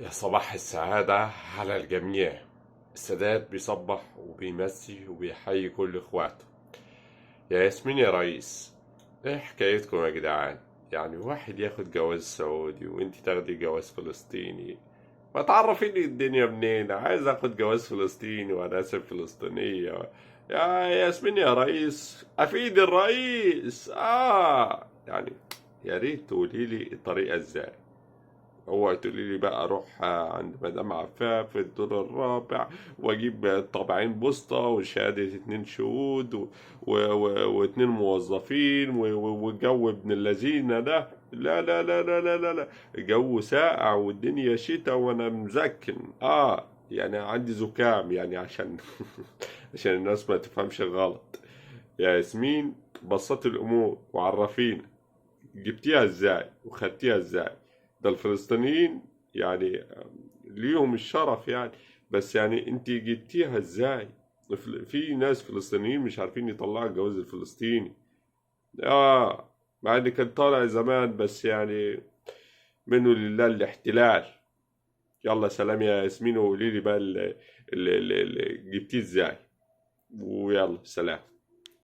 يا صباح السعادة على الجميع. السادات بيصبح وبيمسي وبيحيي كل اخواته. يا ياسمين يا ريس، ايه حكايتكم يا جدعان؟ يعني واحد ياخد جواز سعودي وانتي تاخدي جواز فلسطيني. ما تعرفيني الدنيا منين؟ عايز اخد جواز فلسطيني وانا اسف فلسطينية. يا ياسمين يا ريس، افيد الرئيس يعني. يا ريت تقوليلي الطريقة ازاي. هو تقولي لي بقى اروح عند مدام عفاف في الدور الرابع واجيب طابعين بوسطة وشهادة 2 شهود واتنين موظفين والجو ابن اللذينة ده. لا لا لا لا لا لا لا. الجو ساقع والدنيا شتاء وانا مزكن يعني عندي زكام يعني عشان عشان الناس ما تفهمش غلط. يا ياسمين، بسطي الامور وعرفينا جبتيها ازاي وخدتيها ازاي. ده الفلسطينيين يعني ليهم الشرف يعني. بس يعني انت جبتيها ازاي؟ في ناس فلسطينيين مش عارفين يطلعوا الجواز الفلسطيني. مع ان كان طالع زمان بس يعني منه لله الاحتلال. يلا سلام يا ياسمين، وقولي لي بقى جبتيه ازاي. ويلا سلام.